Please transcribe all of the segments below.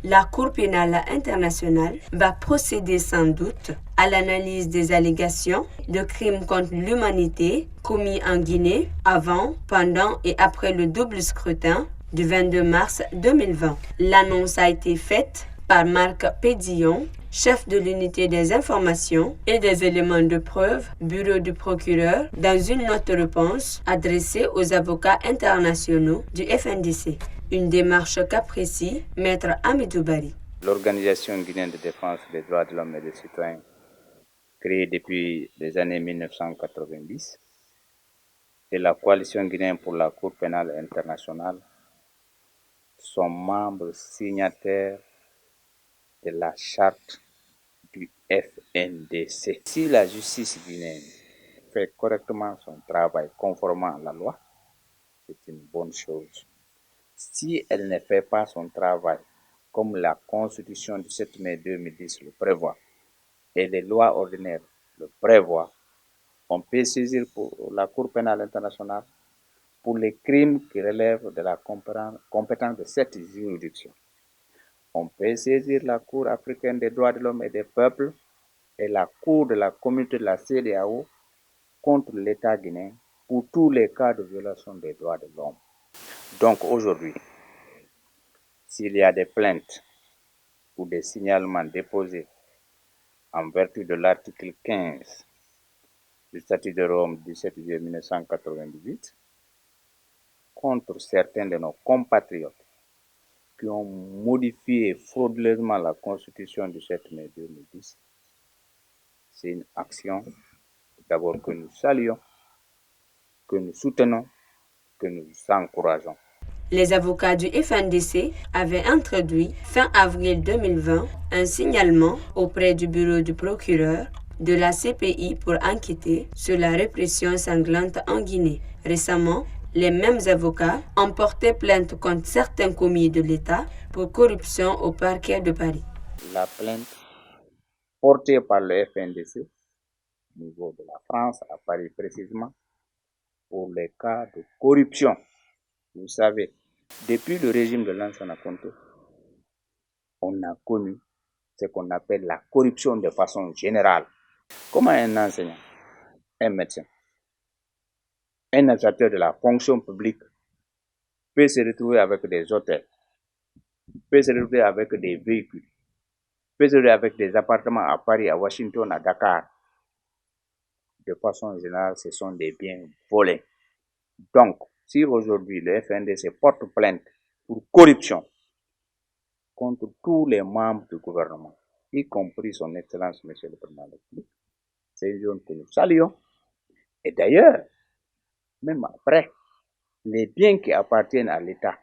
la Cour pénale internationale va procéder sans doute à l'analyse des allégations de crimes contre l'humanité commis en Guinée avant, pendant et après le double scrutin du 22 mars 2020. L'annonce a été faite par Marc Pédillon, chef de l'unité des informations et des éléments de preuve, bureau du procureur, dans une note de réponse adressée aux avocats internationaux du FNDC. Une démarche qu'apprécie Maître Hamidou Bari. L'Organisation guinéenne de défense des droits de l'homme et des citoyens, créée depuis les années 1990, et la Coalition guinéenne pour la Cour pénale internationale sont membres signataires de la charte du FNDC. Si la justice guinéenne fait correctement son travail conformément à la loi, c'est une bonne chose. Si elle ne fait pas son travail comme la Constitution du 7 mai 2010 le prévoit et les lois ordinaires le prévoient, on peut saisir pour la Cour pénale internationale pour les crimes qui relèvent de la compétence de cette juridiction. On peut saisir la Cour africaine des droits de l'homme et des peuples et la Cour de la communauté de la CEDEAO contre l'État guinéen pour tous les cas de violation des droits de l'homme. Donc aujourd'hui, s'il y a des plaintes ou des signalements déposés en vertu de l'article 15 du statut de Rome du 7 juillet 1998 contre certains de nos compatriotes qui ont modifié frauduleusement la Constitution du 7 mai 2010, c'est une action d'abord que nous saluons, que nous soutenons, que nous encourageons. Les avocats du FNDC avaient introduit fin avril 2020 un signalement auprès du bureau du procureur de la CPI pour enquêter sur la répression sanglante en Guinée. Récemment, les mêmes avocats ont porté plainte contre certains commis de l'État pour corruption au parquet de Paris. La plainte portée par le FNDC au niveau de la France, à Paris précisément, pour les cas de corruption. Vous savez, depuis le régime de Lansana Conté, on a connu ce qu'on appelle la corruption de façon générale. Comment un enseignant, un médecin, un administrateur de la fonction publique peut se retrouver avec des hôtels, peut se retrouver avec des véhicules, peut se retrouver avec des appartements à Paris, à Washington, à Dakar. De façon générale, ce sont des biens volés. Donc, si aujourd'hui le FNDC porte plainte pour corruption contre tous les membres du gouvernement, y compris son Excellence, Monsieur le Président de la République, c'est une zone que nous saluons. Et d'ailleurs, même après, les biens qui appartiennent à l'État,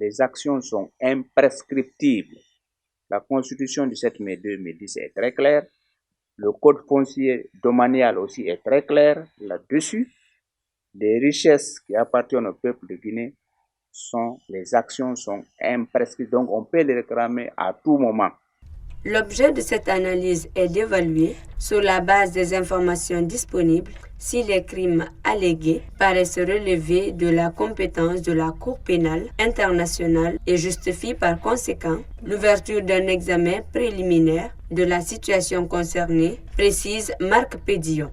les actions sont imprescriptibles. La Constitution du 7 mai 2010 est très claire. Le Code foncier domanial aussi est très clair là-dessus. Les richesses qui appartiennent au peuple de Guinée, les actions sont imprescriptibles. Donc on peut les réclamer à tout moment. L'objet de cette analyse est d'évaluer, sur la base des informations disponibles, si les crimes allégués paraissent relever de la compétence de la Cour pénale internationale et justifient par conséquent l'ouverture d'un examen préliminaire de la situation concernée, précise Marc Pédillon.